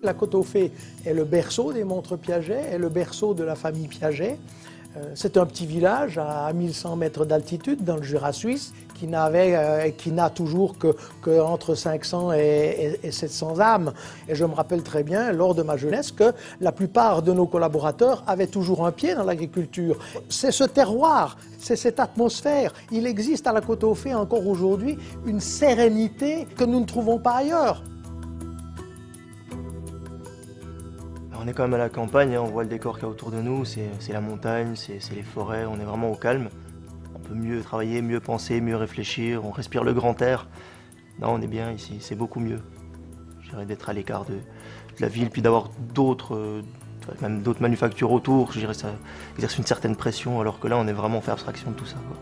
La Côte-aux-Fées est le berceau des montres Piaget, est le berceau de la famille Piaget. C'est un petit village à 1100 mètres d'altitude dans le Jura suisse qui n'a toujours que entre 500 et 700 âmes. Et je me rappelle très bien, lors de ma jeunesse, que la plupart de nos collaborateurs avaient toujours un pied dans l'agriculture. C'est ce terroir, c'est cette atmosphère. Il existe à la Côte-aux-Fées encore aujourd'hui une sérénité que nous ne trouvons pas ailleurs. On est quand même à la campagne, hein, on voit le décor qu'il y a autour de nous, c'est la montagne, c'est les forêts, on est vraiment au calme. On peut mieux travailler, mieux penser, mieux réfléchir, on respire le grand air. Non, on est bien ici, c'est beaucoup mieux. Je dirais d'être à l'écart de la ville, puis d'avoir même d'autres manufactures autour, je dirais ça exerce une certaine pression, alors que là on est vraiment fait abstraction de tout ça, quoi.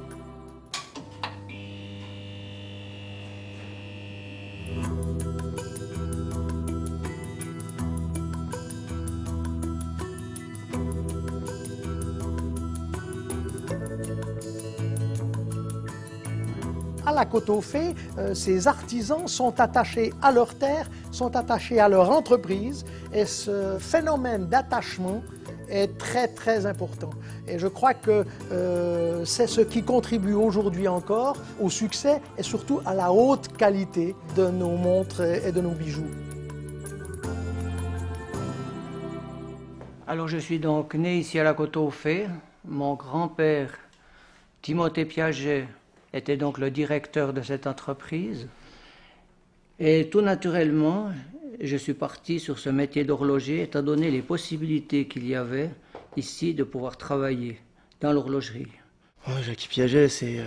À la Côte-aux-Fées, ces artisans sont attachés à leur terre, sont attachés à leur entreprise et ce phénomène d'attachement est très très important. Et je crois que c'est ce qui contribue aujourd'hui encore au succès et surtout à la haute qualité de nos montres et de nos bijoux. Alors je suis donc né ici à la Côte-aux-Fées. Mon grand-père, Timothée Piaget, était donc le directeur de cette entreprise. Et tout naturellement, je suis parti sur ce métier d'horloger, étant donné les possibilités qu'il y avait ici de pouvoir travailler dans l'horlogerie. Ouais, Jackie Piaget, c'est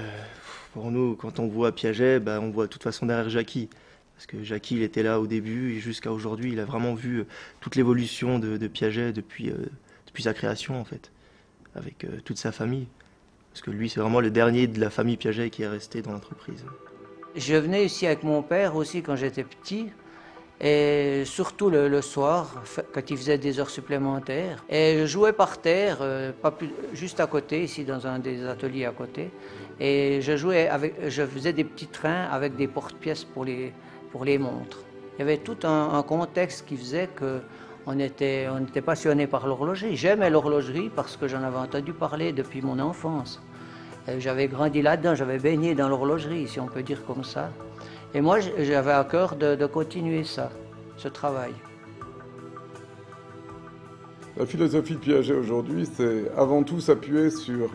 pour nous, quand on voit Piaget, on voit de toute façon derrière Jackie. Parce que Jackie, il était là au début et jusqu'à aujourd'hui, il a vraiment vu toute l'évolution de Piaget depuis sa création, en fait, avec toute sa famille. Parce que lui, c'est vraiment le dernier de la famille Piaget qui est resté dans l'entreprise. Je venais ici avec mon père aussi quand j'étais petit, et surtout le soir, quand il faisait des heures supplémentaires. Et je jouais par terre, juste à côté, ici dans un des ateliers à côté. Et je faisais des petits trains avec des porte-pièces pour les montres. Il y avait tout un contexte qui faisait qu'on était passionné par l'horlogerie. J'aimais l'horlogerie parce que j'en avais entendu parler depuis mon enfance. J'avais grandi là-dedans, j'avais baigné dans l'horlogerie, si on peut dire comme ça. Et moi, j'avais à cœur de continuer ce travail. La philosophie de Piaget aujourd'hui, c'est avant tout s'appuyer sur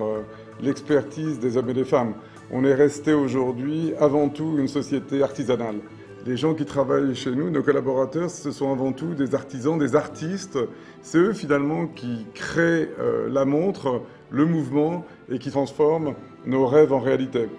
l'expertise des hommes et des femmes. On est resté aujourd'hui avant tout une société artisanale. Les gens qui travaillent chez nous, nos collaborateurs, ce sont avant tout des artisans, des artistes. C'est eux finalement qui créent la montre, le mouvement et qui transforment nos rêves en réalité.